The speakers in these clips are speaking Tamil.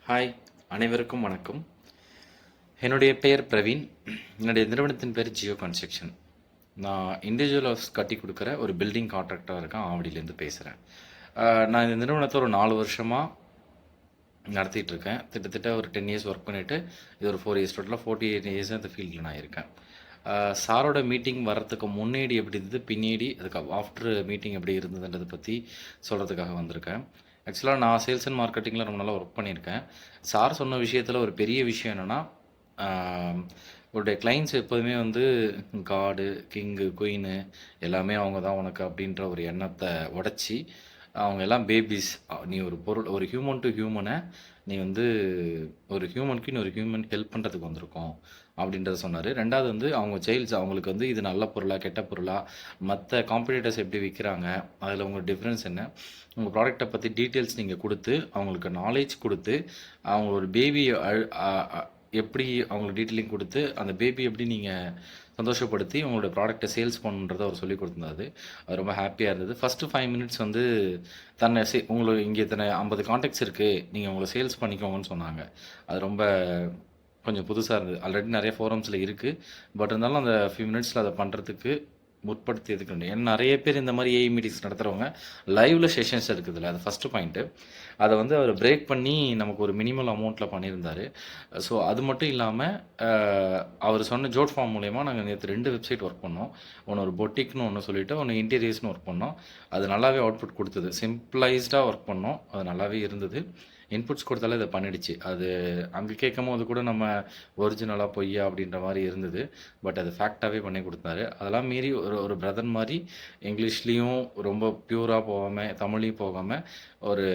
ஹாய், அனைவருக்கும் வணக்கம். என்னுடைய பெயர் பிரவீன். என்னுடைய நிறுவனத்தின் பேர் ஜியோ கன்ஸ்ட்ரக்ஷன். நான் இண்டிவிஜுவல் ஹவுஸ் கட்டி கொடுக்குற ஒரு பில்டிங் கான்ட்ராக்டராக இருக்கேன். ஆவடியிலேருந்து பேசுகிறேன். நான் இந்த நிறுவனத்தை ஒரு 4 வருஷமாக நடத்திட்டு இருக்கேன். கிட்டத்தட்ட ஒரு 10 இயர்ஸ் ஒர்க் பண்ணிவிட்டு இது ஒரு 4 இயர்ஸ், டோட்டலாக 48 இயர்ஸ் இந்த ஃபீல்டில் நான் இருக்கேன். சாரோட மீட்டிங் வர்றதுக்கு முன்னாடி எப்படி இருந்தது, பின்னாடி அதுக்கு ஆஃப்டர் மீட்டிங் எப்படி இருந்ததுன்றதை பற்றி சொல்கிறதுக்காக வந்திருக்கேன். ஆக்சுவலாக நான் சேல்ஸ் அண்ட் மார்க்கெட்டிங்கில் ரொம்ப நல்லா ஒர்க் பண்ணியிருக்கேன். சார் சொன்ன விஷயத்தில் ஒரு பெரிய விஷயம் என்னென்னா, உங்களுடைய கிளைண்ட்ஸ் எப்போதுமே வந்து காடு, கிங்கு, குயினு எல்லாமே அவங்க தான் உனக்கு அப்படின்ற ஒரு எண்ணத்தை உடச்சி, அவங்க எல்லாம் பேபிஸ். நீ ஒரு பொருள், ஒரு ஹியூமன் டு ஹியூமனை நீ வந்து ஒரு ஹியூமனுக்கு இன்னொரு ஹியூமன் ஹெல்ப் பண்ணுறதுக்கு வந்திருக்கோம் அப்படின்றத சொன்னார். ரெண்டாவது வந்து அவங்க சைல்ட்ஸ், அவங்களுக்கு வந்து இது நல்ல பொருளா கெட்ட பொருளா, மற்ற காம்படிட்டர்ஸ் எப்படி விற்கிறாங்க, அதில் உங்கள் டிஃப்ரென்ஸ் என்ன, உங்கள் ப்ராடக்ட்டை பற்றி டீட்டெயில்ஸ் நீங்கள் கொடுத்து அவங்களுக்கு நாலேஜ் கொடுத்து, அவங்க ஒரு பேபி எப்படி அவங்களுக்கு டீட்டெயிலிங் கொடுத்து அந்த பேபி எப்படி நீங்கள் சந்தோஷப்படுத்தி உங்களோட ப்ராடக்ட்டை சேல்ஸ் பண்ணுன்றதை அவர் சொல்லி கொடுத்துருந்தாரு. அது ரொம்ப ஹாப்பியாக இருந்தது. ஃபஸ்ட்டு 5 மினிட்ஸ் வந்து தன்னை உங்களுக்கு இங்கே இத்தனை 50 கான்டாக்ட்ஸ் இருக்குது, நீங்கள் உங்களை சேல்ஸ் பண்ணிக்கோங்கன்னு சொன்னாங்க. அது ரொம்ப கொஞ்சம் புதுசாக இருந்தது. ஆல்ரெடி நிறைய ஃபோரம்ஸில் இருக்குது. பட் இருந்தாலும் அந்த ஃபியூ மினிட்ஸில் அதை பண்ணுறதுக்கு முற்படுத்தி எதுக்கு. ஏன்னா நிறைய பேர் இந்த மாதிரி ஏஐ மீட்டிங்ஸ் நடத்துகிறவங்க லைவில் செஷன்ஸ் இருக்குதுல்ல, அது ஃபஸ்ட்டு பாயிண்ட்டு. அதை வந்து அவர் பிரேக் பண்ணி நமக்கு ஒரு மினிமல் அமௌண்ட்டில் பண்ணியிருந்தார். ஸோ அது மட்டும் இல்லாமல் அவர் சொன்ன ஜோட் ஃபார்ம் மூலயமா நாங்கள் நேற்று 2 வெப்சைட் ஒர்க் பண்ணோம். ஒன்று ஒரு பொட்டிக்னு ஒன்று சொல்லிவிட்டு, ஒன்று இன்டீரியர்ஸ்னு ஒர்க் பண்ணோம். அது நல்லாவே அவுட்புட் கொடுத்தது. சிம்பிளைஸ்டாக ஒர்க் பண்ணோம், அது நல்லாவே இருந்தது. இன்புட்ஸ் கொடுத்தாலே இதை பண்ணிடுச்சு. அது அங்கே கேட்கும் போது கூட நம்ம ஒரிஜினலாக பொய்யா அப்படின்ற மாதிரி இருந்தது. பட் அது ஃபேக்டாகவே பண்ணி கொடுத்தாரு. அதெல்லாம் மீறி ஒரு பிரதர் மாதிரி இங்கிலீஷ்லேயும் ரொம்ப பியூராக போகாமல், தமிழ்லையும் போகாமல் ஒரு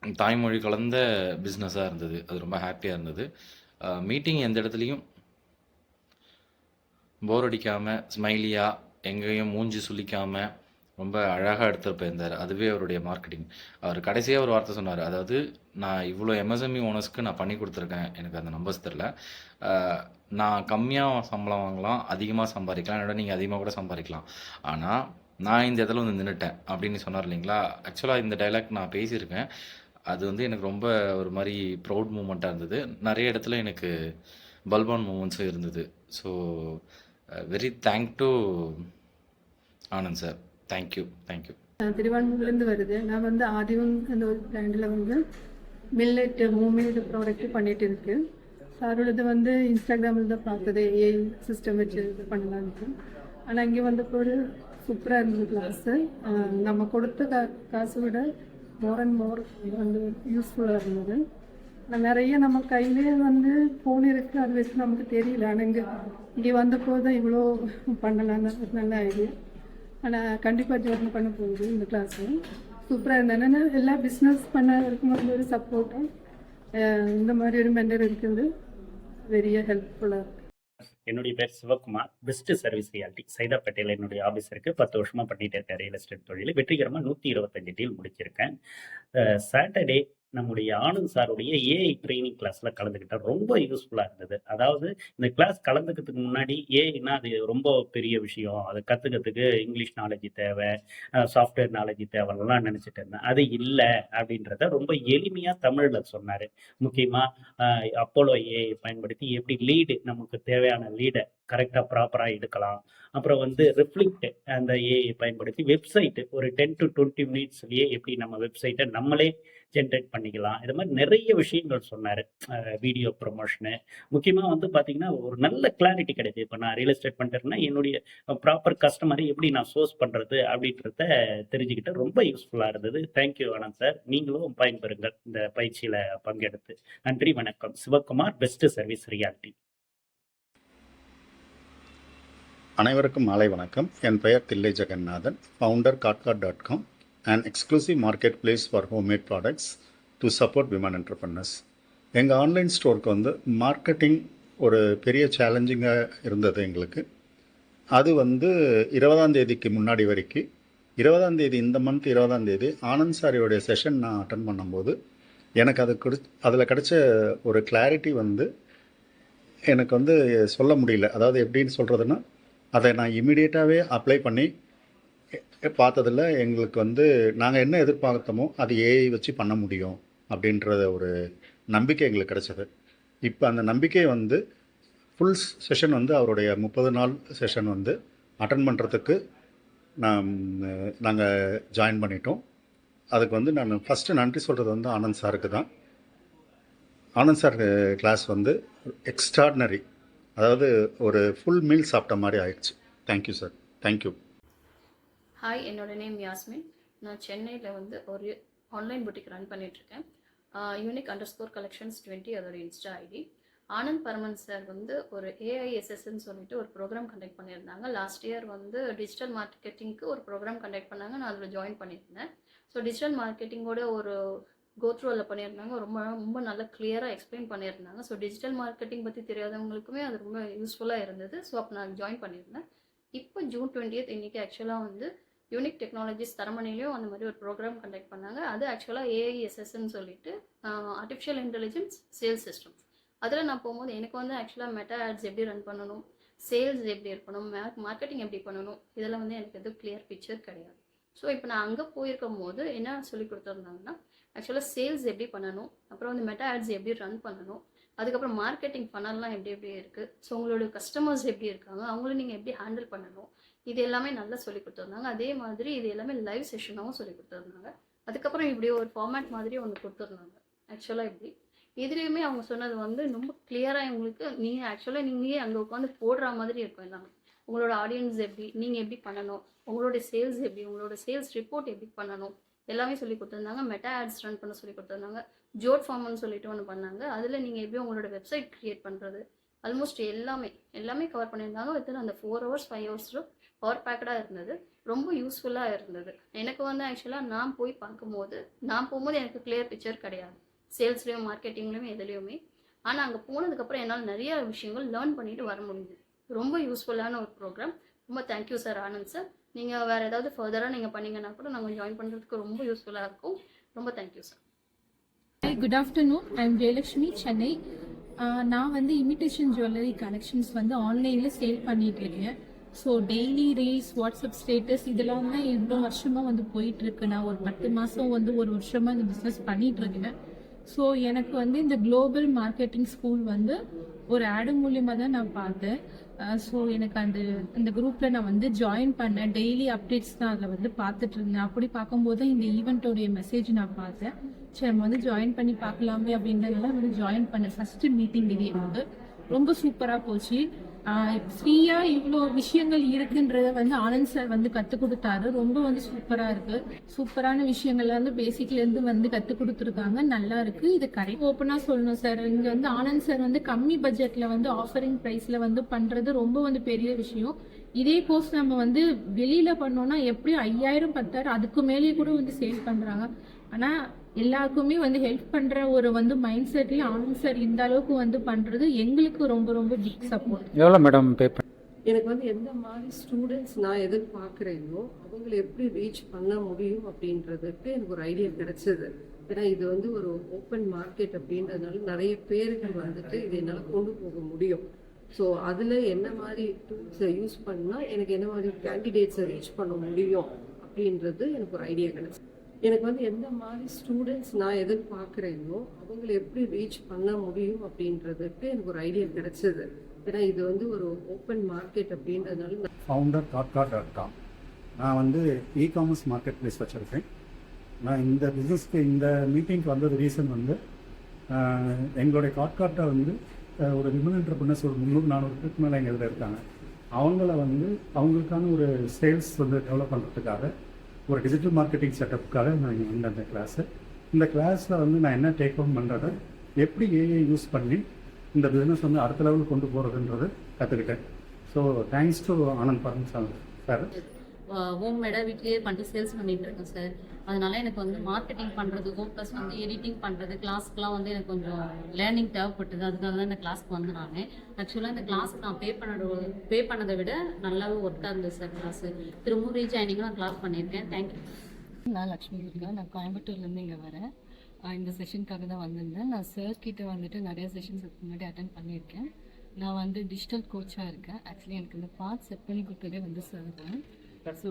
தாய்மொழி கலந்த பிஸ்னஸாக இருந்தது. அது ரொம்ப ஹாப்பியாக இருந்தது. மீட்டிங் எந்த இடத்துலையும் போர் அடிக்காமல், ஸ்மைலியாக, எங்கேயும் மூஞ்சி சுளிக்காமல் ரொம்ப அழகாக எடுத்துகிட்டு போயிருந்தார். அதுவே அவருடைய மார்க்கெட்டிங். அவர் கடைசியாக ஒரு வார்த்தை சொன்னார். அதாவது, நான் இவ்வளோ எம்எஸ்எம்இ ஓனர்ஸ்க்கு நான் பண்ணி கொடுத்துருக்கேன், எனக்கு அந்த நம்பர்ஸ் தெரில. நான் கம்மியாக சம்பளம் வாங்கலாம், அதிகமாக சம்பாதிக்கலாம், என்னோட நீங்கள் அதிகமாக கூட சம்பாதிக்கலாம். ஆனால் நான் இந்த இடத்துல வந்து நின்றுட்டேன் அப்படின்னு சொன்னார் இல்லைங்களா. ஆக்சுவலாக இந்த டைலாக் நான் பேசியிருக்கேன். அது வந்து எனக்கு ரொம்ப ஒரு மாதிரி ப்ரௌட் மூமெண்ட்டாக இருந்தது. நிறைய இடத்துல எனக்கு பல்பான் மூமெண்ட்ஸும் இருந்தது. So very thank to Anand sir. Thank you. திருவான்மூர்லேருந்து வருது. நான் வந்து ஆதிவம் அந்த ஒரு பிராண்டில் வந்து மில்லட் மூமெண்ட் ப்ராடக்ட் பண்ணிட்டு இருக்கு. சாரோடது வந்து இன்ஸ்டாகிராமில் தான் பார்த்தது, ஏஐ சிஸ்டம் வச்சு இது பண்ணலான்ட்டு. ஆனால் இங்கே வந்தப்போ ஒரு சூப்பராக இருந்தது கிளாஸு. நம்ம கொடுத்த காசை விட மோர் அண்ட் மோர் வந்து யூஸ்ஃபுல்லாக இருந்தது. நிறைய நம்ம கையிலே வந்து ஃபோன் இருக்குது, அது வச்சு நமக்கு தெரியல. ஆனால் இங்கே வந்தப்போ தான் இவ்வளோ பண்ணலான்னு நல்ல ஐடியா. ஆனால் கண்டிப்பாக ஜாயின் பண்ண போகுது இந்த கிளாஸு. சூப்பராக இருந்தேன். என்னென்னா எல்லா பிஸ்னஸ் பண்ண இருக்கும்போது ஒரு சப்போர்ட்டும் இந்த மாதிரி ஒரு மெண்டர் இருக்கிறது வெரிய ஹெல்ப்ஃபுல்லாக இருக்குது. என்னுடைய பேர் சிவகுமார். பெஸ்ட் சர்வீஸ் ரியாலிட்டி சைதாப்பேட்டையில் என்னுடைய ஆஃபீஸ் இருக்குது. 10 வருஷமாக பண்ணிட்டு இருக்கேன் ரியல் எஸ்டேட் தொழில். வெற்றிகரமாக 125 டீல் முடிச்சிருக்கேன். சாட்டர்டே நம்முடைய ஆனந்த் சாருடைய ஏஐ ட்ரைனிங் கிளாஸில் கலந்துக்கிட்டேன். ரொம்ப யூஸ்ஃபுல்லாக இருந்தது. அதாவது இந்த கிளாஸ் கலந்துக்கிறதுக்கு முன்னாடி ஏஐனா அது ரொம்ப பெரிய விஷயம், அதை கற்றுக்கிறதுக்கு இங்கிலீஷ் நாலேஜ் தேவை, சாஃப்ட்வேர் நாலேஜ் தேவைலாம் நினச்சிட்டு இருந்தேன். அது இல்லை அப்படின்றத ரொம்ப எளிமையாக தமிழில் சொன்னார். முக்கியமாக அப்போலோ ஏஐ பயன்படுத்தி எப்படி லீடு, நமக்கு தேவையான லீடை கரெக்டாக ப்ராப்பராக எடுக்கலாம். அப்புறம் வந்து ரிஃப்ளெக்ட் அந்த ஏஐ பயன்படுத்தி வெப்சைட்டு ஒரு 10 to 20 மினிட்ஸ்லேயே எப்படி நம்ம வெப்சைட்டை நம்மளே ஜென்ரேட் பண்ணிக்கலாம். இது மாதிரி நிறைய விஷயங்கள் சொன்னார். வீடியோ ப்ரொமோஷனு முக்கியமாக வந்து பார்த்தீங்கன்னா ஒரு நல்ல கிளாரிட்டி கிடையாது. இப்போ நான் ரியல் எஸ்டேட் பண்ணுறேன்னா என்னுடைய ப்ராப்பர் கஸ்டமரை எப்படி நான் சோர்ஸ் பண்ணுறது அப்படின்றத தெரிஞ்சுக்கிட்டு ரொம்ப யூஸ்ஃபுல்லாக இருந்தது. Thank you Anand sir. நீங்களும் பயன்பெறுங்கள் இந்த பயிற்சியில் பங்கெடுத்து. நன்றி, வணக்கம். Sivakumar, best service reality. அனைவருக்கும் மாலை வணக்கம். என் பெயர் தில்லை ஜெகநாதன், ஃபவுண்டர் காட்காட்.com, an exclusive marketplace for homemade products to support women entrepreneurs. எங்கள் ஆன்லைன் ஸ்டோருக்கு வந்து மார்க்கெட்டிங் ஒரு பெரிய சேலஞ்சிங்காக இருந்தது எங்களுக்கு. அது வந்து 20ஆம் தேதிக்கு முன்னாடி வரைக்கும், 20ஆம் தேதி இந்த மந்த் 20ஆம் தேதி ஆனந்த் சாரியோடைய செஷன் நான் அட்டன் பண்ணும்போது எனக்கு அதில் கிடைச்ச ஒரு கிளாரிட்டி வந்து எனக்கு வந்து சொல்ல முடியல. அதாவது எப்படின்னு சொல்கிறதுன்னா, அதை நான் இமீடியட்டாகவே அப்ளை பண்ணி பார்த்ததில் எங்களுக்கு வந்து நாங்கள் என்ன எதிர்பார்த்தோமோ அது ஏஐ வச்சு பண்ண முடியும் அப்படின்ற ஒரு நம்பிக்கை எங்களுக்கு கிடைச்சது. இப்போ அந்த நம்பிக்கை வந்து ஃபுல் செஷன் வந்து அவருடைய 30 நாள் செஷன் வந்து அட்டன் பண்ணுறதுக்கு நாங்கள் ஜாயின் பண்ணிட்டோம். அதுக்கு வந்து நான் ஃபஸ்ட்டு நன்றி சொல்கிறது வந்து ஆனந்த் சாருக்கு தான். ஆனந்த் சார் கிளாஸ் வந்து எக்ஸ்ட்ராடினரி, அதாவது ஒரு ஃபுல் மீல் சாப்பிட்ட மாதிரி ஆயிடுச்சு. Thank you sir, thank you. ஹாய், என்னோட நேம் யாஸ்மின். நான் சென்னையில் வந்து ஒரு ஆன்லைன் புட்டிக் ரன் பண்ணிகிட்ருக்கேன். unique_collections20 அதோட Insta ID. Anand Paraman sir வந்து ஒரு ஏஐஎஸ்எஸ்ன்னு சொல்லிட்டு ஒரு ப்ரோக்ராம் கண்டக்ட் பண்ணியிருந்தாங்க. லாஸ்ட் இயர் வந்து டிஜிட்டல் மார்க்கெட்டிங்க்கு ஒரு ப்ரோக்ராம் கண்டக்ட் பண்ணாங்க. நான் அதில் ஜாயின் பண்ணியிருந்தேன். ஸோ டிஜிட்டல் மார்க்கெட்டிங்கோட ஒரு கோத்ரூவில் பண்ணியிருந்தாங்க. ரொம்ப ரொம்ப நல்லா கிளியராக எக்ஸ்பிளைன் பண்ணியிருந்தாங்க. ஸோ டிஜிட்டல் மார்க்கெட்டிங் பற்றி தெரியாதவங்களுக்குமே அது ரொம்ப யூஸ்ஃபுல்லாக இருந்தது. ஸோ அப்போ நான் ஜாயின் பண்ணியிருந்தேன். இப்போ ஜூன் 20 இன்றைக்கி ஆக்சுவலாக வந்து யூனிக் டெக்னாலஜிஸ் தரமணிலையும் அந்த மாதிரி ஒரு ப்ரோக்ராம் கண்டக்ட் பண்ணாங்க. அது ஆக்சுவலாக ஏஐஎஸ்எஸ்ன்னு சொல்லிட்டு ஆர்டிஃபிஷியல் இன்டெலிஜென்ஸ் சேல்ஸ் சிஸ்டம். அதில் நான் போகும்போது எனக்கு வந்து ஆக்சுவலாக மெட்டா ஆட்ஸ் எப்படி ரன் பண்ணணும், சேல்ஸ் எப்படி இருக்கணும், மார்க்கெட்டிங் எப்படி பண்ணணும், இதெல்லாம் வந்து எனக்கு எதுவும் கிளியர் பிக்சர் கிடையாது. ஸோ இப்போ நான் அங்கே போயிருக்கும் போது என்ன சொல்லி கொடுத்துருந்தாங்கன்னா, ஆக்சுவலாக சேல்ஸ் எப்படி பண்ணணும், அப்புறம் வந்து மெட்டா ஆட்ஸ் எப்படி ரன் பண்ணணும், அதுக்கப்புறம் மார்க்கெட்டிங் ஃபனல்லாம் எப்படி எப்படி இருக்குது, ஸோ உங்களோட கஸ்டமர்ஸ் எப்படி இருக்காங்க, அவங்கள நீங்கள் எப்படி ஹேண்டில் பண்ணணும், இது எல்லாமே நல்லா சொல்லி கொடுத்துருந்தாங்க. அதே மாதிரி இது எல்லாமே லைவ் செஷனாகவும் சொல்லி கொடுத்துருந்தாங்க. அதுக்கப்புறம் இப்படி ஒரு ஃபார்மேட் மாதிரி ஒன்று கொடுத்துருந்தாங்க. ஆக்சுவலாக இப்படி இதுலேயுமே அவங்க சொன்னது வந்து ரொம்ப கிளியராக உங்களுக்கு நீங்கள் ஆக்சுவலாக நீங்களே அங்கே உட்காந்து போடுற மாதிரி இருக்கும். எல்லாமே உங்களோட ஆடியன்ஸ் எப்படி, நீங்கள் எப்படி பண்ணணும், உங்களோட சேல்ஸ் எப்படி, உங்களோட சேல்ஸ் ரிப்போர்ட் எப்படி பண்ணணும், எல்லாமே சொல்லி கொடுத்துருந்தாங்க. மெட்டா ஆட்ஸ் ரன் பண்ண சொல்லி கொடுத்துருந்தாங்க. ஜோட் ஃபார்ம்னு சொல்லிட்டு ஒன்று பண்ணாங்க. அதில் நீங்கள் எப்படி உங்களோட வெப்சைட் க்ரியேட் பண்ணுறது, ஆல்மோஸ்ட் எல்லாமே கவர் பண்ணியிருந்தாங்க. வித்தின் அந்த 4 hours 5 hours பவர் பேக்கடாக இருந்தது. ரொம்ப யூஸ்ஃபுல்லாக இருந்தது. எனக்கு வந்து ஆக்சுவலாக நான் போகும்போது எனக்கு கிளியர் பிக்சர் கிடையாது, சேல்ஸ்லேயும் மார்க்கெட்டிங்லேயும் எதுலேயுமே. ஆனால் அங்கே போனதுக்கப்புறம் என்னால் நிறைய விஷயங்கள் லேர்ன் பண்ணிட்டு வர முடியுது. ரொம்ப யூஸ்ஃபுல்லான ஒரு ப்ரோக்ராம். ரொம்ப தேங்க்யூ சார், ஆனந்த் சார். நீங்கள் வேறு ஏதாவது ஃபர்தராக நீங்கள் பண்ணிங்கன்னா கூட நாங்கள் ஜாயின் பண்ணுறதுக்கு ரொம்ப யூஸ்ஃபுல்லாக இருக்கும். ரொம்ப thank you sir. Hi, good afternoon. I am Jayalakshmi, Chennai. நான் வந்து இமிட்டேஷன் ஜுவல்லரி கலெக்ஷன்ஸ் வந்து ஆன்லைனில் சேல் பண்ணிட்டு இருக்கேன். So daily reels, WhatsApp status இதெல்லாம் தான் இவ்வளோ வருஷமாக வந்து போயிட்டுருக்கு. நான் ஒரு 10 மாதம் வந்து ஒரு வருஷமாக இந்த பிஸ்னஸ் பண்ணிகிட்ருக்கேன். ஸோ எனக்கு வந்து இந்த குளோபல் மார்க்கெட்டிங் ஸ்கூல் வந்து ஒரு ஆடு மூலியமாக தான் நான் பார்த்தேன். ஸோ எனக்கு அந்த குரூப்பில் நான் வந்து ஜாயின் பண்ணேன். டெய்லி அப்டேட்ஸ் தான் அதில் வந்து பார்த்துட்டு இருந்தேன். அப்படி பார்க்கும்போது இந்த ஈவெண்ட்டோடைய மெசேஜ் நான் பார்த்தேன். சரி, நம்ம வந்து ஜாயின் பண்ணி பார்க்கலாமே அப்படின்றதுனால வந்து ஜாயின் பண்ணேன். ஃபஸ்ட்டு மீட்டிங் இது எனக்கு ரொம்ப சூப்பராக போச்சு. ஃப்ரீயாக இவ்வளோ விஷயங்கள் இருக்குன்றத வந்து ஆனந்த் சார் வந்து கற்றுக் கொடுத்தாரு. ரொம்ப வந்து சூப்பராக இருக்குது. சூப்பரான விஷயங்கள்ல வந்து பேசிக்லேருந்து வந்து கற்றுக் கொடுத்துருக்காங்க. நல்லா இருக்குது. இது கரெக்ட் ஓப்பனாக சொல்லணும் சார். இங்கே வந்து ஆனந்த் சார் வந்து கம்மி பட்ஜெட்டில் வந்து ஆஃபரிங் ப்ரைஸில் வந்து பண்ணுறது ரொம்ப வந்து பெரிய விஷயம். இதே கோர்ஸ் நம்ம வந்து வெளியில் பண்ணோன்னா எப்படியும் 5000 10,000 அதுக்கு மேலேயே கூட வந்து சேல் பண்ணுறாங்க. ஆனால் எல்லாருக்குமே வந்து ஹெல்ப் பண்ணுற ஒரு வந்து மைண்ட் செட்லேயே ஆனந்த் சார் இந்த அளவுக்கு வந்து பண்ணுறது எங்களுக்கு ரொம்ப ரொம்ப பிக் சப்போர்ட். எவ்வளோ மேடம் பே பண்ண? எனக்கு வந்து எந்த மாதிரி ஸ்டூடெண்ட்ஸ் நான் எதிர்பார்க்குறேனோ அவங்கள எப்படி ரீச் பண்ண முடியும் அப்படின்றதுக்கு எனக்கு ஒரு ஐடியா கிடைச்சது. ஏன்னா இது வந்து ஒரு ஓப்பன் மார்க்கெட் அப்படின்றதுனால நிறைய பேர்கள் வந்துட்டு இதை என்னால் கொண்டு போக முடியும். ஸோ அதில் என்ன மாதிரி டூல்ஸை யூஸ் பண்ணால் எனக்கு என்ன மாதிரி கேண்டிடேட்ஸை ரீச் பண்ண முடியும் அப்படின்றது எனக்கு ஒரு ஐடியா கிடைச்சது. எனக்கு வந்து எந்த மாதிரி ஸ்டூடெண்ட்ஸ் நான் எதிர்பார்க்குறேனோ அவங்கள எப்படி ரீச் பண்ண முடியும் அப்படின்றதுக்கு எனக்கு ஒரு ஐடியா கிடைச்சது. ஏன்னா இது வந்து ஒரு ஓப்பன் மார்க்கெட் அப்படின்றதுனால foundercotcard.com நான் வந்து இ-காமர்ஸ் மார்க்கெட் பிளேஸ் வச்சுருக்கேன். நான் இந்த பிஸ்னஸ்க்கு இந்த மீட்டிங்க்கு வந்தது ரீசன் வந்து எங்களுடைய காட்கார்ட்டை வந்து ஒரு விமன் என்டர்பிரினர்ஸ் ஒரு 300-400 பேருக்கு மேலே எங்கள் இதில் இருக்காங்க. அவங்கள வந்து அவங்களுக்கான ஒரு சேல்ஸ் வந்து டெவலப் பண்ணுறதுக்காக ஒரு டிஜிட்டல் மார்க்கெட்டிங் செட்டப்புக்காக நான் இங்கே வந்தேன் அந்த கிளாஸு. இந்த கிளாஸில் வந்து நான் என்ன டேக் ஹோம் பண்ணுறதை, எப்படி ஏஐ யூஸ் பண்ணி இந்த பிஸ்னஸ் வந்து அடுத்த லெவலுக்கு கொண்டு போகிறதுன்றது கற்றுக்கிட்டேன். So thanks to Anand Paraman sir. Home மேடாக வீட்லேயே பண்ணிட்டு சேல்ஸ் பண்ணிட்டு இருக்கேன் சார். அதனால எனக்கு வந்து மார்க்கெட்டிங் பண்ணுறதுக்கும் ப்ளஸ் வந்து எடிட்டிங் பண்ணுறது கிளாஸ்க்குலாம் வந்து எனக்கு கொஞ்சம் லேர்னிங் தேவைப்பட்டது. அதுக்காக தான் இந்த கிளாஸ்க்கு வந்து நான் ஆக்சுவலாக இந்த கிளாஸ்க்கு நான் பே பண்ணதை விட நல்லாவே ஒர்க்காக இருந்தது சார் கிளாஸு. திரும்பவும் ரீஜாயினிங்கும் நான் கிளாஸ் பண்ணியிருக்கேன். தேங்க்யூ. நான் லக்ஷ்மி துர்கா. நான் கோயம்புத்தூர்லேருந்து இங்கே வரேன். இந்த செஷனுக்காக தான் வந்திருந்தேன். நான் சார் கிட்ட வந்துட்டு நிறைய செஷன்ஸ் முன்னாடி அட்டன் பண்ணியிருக்கேன். நான் வந்து டிஜிட்டல் கோச்சாக இருக்கேன். ஆக்சுவலி எனக்கு இந்த பார்ட் செட் பண்ணி கொடுத்ததே வந்து சார் தான். ஸோ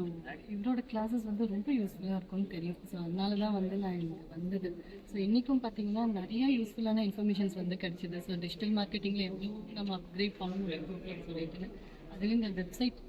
இவரோட கிளாஸஸ் வந்து ரொம்ப யூஸ்ஃபுல்லாக இருக்கும்னு தெரியும். ஸோ அதனால தான் வந்து நான் இங்கே வந்தது. ஸோ இன்றைக்கும் பார்த்தீங்கன்னா நிறைய யூஸ்ஃபுல்லான இன்ஃபர்மேஷன்ஸ் வந்து கிடைச்சிது. ஸோ டிஜிட்டல் மார்க்கெட்டிங்கில் எவ்வளோ நம்ம அப்கிரேட் பண்ணணும் இம்ப்ரூவ்மெண்ட் சொல்லிட்டு, அதுவும் இந்த வெப்சைட்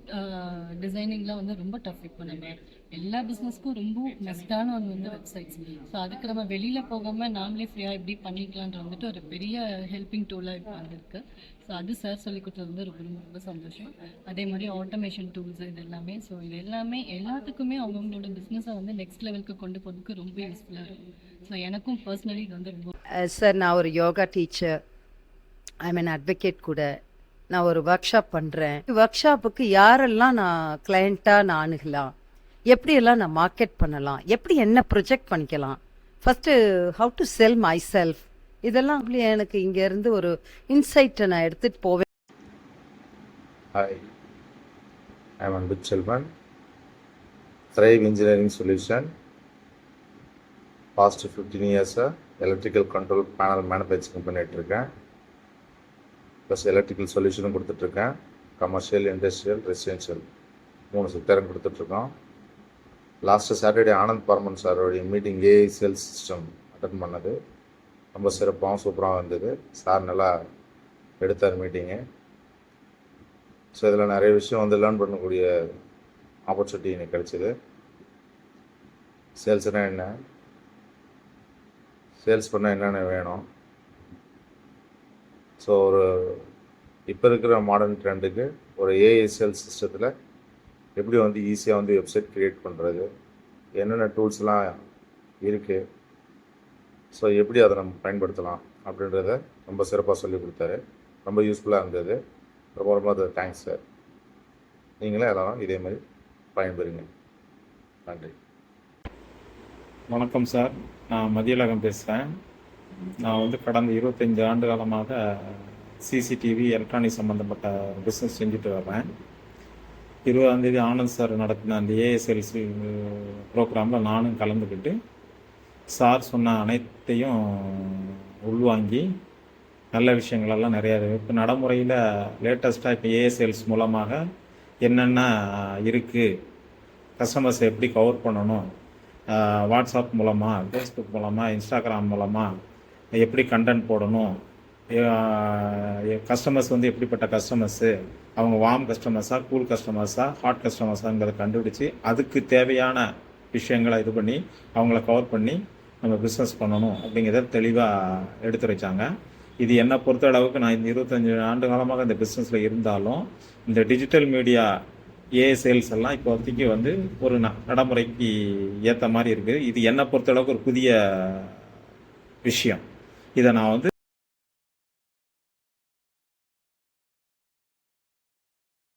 டிசைனிங்லாம் வந்து ரொம்ப டஃப். இப்போ நம்ம எல்லா பிஸ்னஸ்க்கும் ரொம்ப பெஸ்ட்டான ஒன்று வந்து வெப்சைட்ஸ். ஸோ அதுக்கு நம்ம வெளியில் போகாமல் நாமளே ஃப்ரீயாக எப்படி பண்ணிக்கலான்ற வந்துட்டு ஒரு பெரிய ஹெல்பிங் டூலாக இப்போ வந்திருக்கு. ஸோ அது சார் சொல்லி கொடுத்தது வந்து ரொம்ப ரொம்ப ரொம்ப சந்தோஷம். அதே மாதிரி ஆட்டோமேஷன் டூல்ஸ் இது எல்லாமே. ஸோ இது எல்லாமே எல்லாத்துக்குமே அவங்களோட பிஸ்னஸை வந்து நெக்ஸ்ட் லெவலுக்கு கொண்டு போகிறதுக்கு ரொம்ப யூஸ்ஃபுல்லாக இருக்கும். ஸோ எனக்கும் பர்சனலி இது வந்து ரொம்ப சார், நான் ஒரு யோகா டீச்சர், ஐ மீன் அட்வொகேட் கூட. நான் ஒரு ஒர்க் ஷாப் பண்ணுறேன். ஒர்க் ஷாப்புக்கு யாரெல்லாம் நான் கிளையண்ட்டாக நான் அணுகலாம், எப்படியெல்லாம் நான் மார்க்கெட் பண்ணலாம், எப்படி என்ன ப்ரொஜெக்ட் பண்ணிக்கலாம், first how to sell my self, இதெல்லாம் எனக்கு இங்கேருந்து ஒரு இன்சைட்டை நான் எடுத்துகிட்டு போவேன். Hi, I am Anbu Selvan, Thrive Engineering Solution. Past 15 இயர்ஸாக எலக்ட்ரிக்கல் கண்ட்ரோல் பேனல் மேனுஃபேக்சரிங் பண்ணிகிட்ருக்கேன். ப்ளஸ் எலக்ட்ரிக்கல் சொல்யூஷனும் கொடுத்துட்ருக்கேன். கமர்ஷியல், இண்டஸ்ட்ரியல், ரெசிடென்ஷியல் 3 செக்டரும் கொடுத்துட்ருக்கோம். லாஸ்ட்டு சாட்டர்டே ஆனந்த் பர்மன் சாரோடைய meeting AI sales system attend பண்ணது ரொம்ப சிறப்பாகவும் சூப்பராகவும் இருந்தது. சார் நல்லா எடுத்தார் மீட்டிங்கு. ஸோ இதில் நிறைய விஷயம் வந்து லேர்ன் பண்ணக்கூடிய ஆப்பர்ச்சுனிட்டி எனக்கு கிடைச்சிது. சேல்ஸ்னால் என்ன, சேல்ஸ் பண்ணால் என்னென்ன வேணும், ஸோ ஒரு இப்போ இருக்கிற மாடர்ன் ட்ரெண்டுக்கு ஒரு ஏஐ சேல்ஸ் சிஸ்டத்தில் எப்படி வந்து ஈஸியாக வந்து வெப்சைட் க்ரியேட் பண்ணுறது, என்னென்ன டூல்ஸ்லாம் இருக்குது, ஸோ எப்படி அதை நம்ம பயன்படுத்தலாம் அப்படின்றத ரொம்ப சிறப்பாக சொல்லி கொடுத்தாரு. ரொம்ப யூஸ்ஃபுல்லாக இருந்தது. ரொம்ப ரொம்ப அது தேங்க்ஸ் சார். நீங்களே எல்லாரும் இதே மாதிரி பயன்பெறுங்க. நன்றி. வணக்கம் சார், நான் மதியழகன் பேசுகிறேன். நான் வந்து கடந்த 25 ஆண்டு காலமாக சிசிடிவி எலக்ட்ரானிக் சம்மந்தப்பட்ட பிஸ்னஸ் செஞ்சுட்டு வர்றேன். 20ஆம் தேதி ஆனந்த் சார் நடத்தின அந்த ஏஎஸ்எல்ஸ் ப்ரோக்ராமில் நானும் கலந்துக்கிட்டு சார் சொன்ன அனைத்தையும் உள்வாங்கி நல்ல விஷயங்களெல்லாம் நிறையா இருக்குது. இப்போ நடைமுறையில் லேட்டஸ்ட்டாக இப்போ ஏஎஸ்எல்ஸ் மூலமாக என்னென்ன இருக்குது, கஸ்டமர்ஸை எப்படி கவர் பண்ணணும், வாட்ஸ்அப் மூலமாக, ஃபேஸ்புக் மூலமாக, இன்ஸ்டாகிராம் மூலமாக எப்படி கண்டென்ட் போடணும், கஸ்டமர்ஸ் வந்து எப்படிப்பட்ட கஸ்டமர்ஸு, அவங்க வார்ம் கஸ்டமர்ஸாக, கூல் கஸ்டமர்ஸாக, ஹாட் கஸ்டமர்ஸாங்கிறத கண்டுபிடிச்சி அதுக்கு தேவையான விஷயங்களை இது பண்ணி அவங்கள கவர் பண்ணி நம்ம பிஸ்னஸ் பண்ணணும் அப்படிங்கிறத தெளிவாக எடுத்துரைச்சாங்க. இது என்னை பொறுத்த அளவுக்கு நான் இந்த 25 ஆண்டு காலமாக இந்த பிஸ்னஸில் இருந்தாலும் இந்த டிஜிட்டல் மீடியா ஏஐ சேல்ஸ் எல்லாம் இப்போதைக்கு வந்து ஒரு நடைமுறைக்கு ஏற்ற மாதிரி இருக்குது. இது என்னை பொறுத்த அளவுக்கு ஒரு புதிய விஷயம். இதை நான் வந்து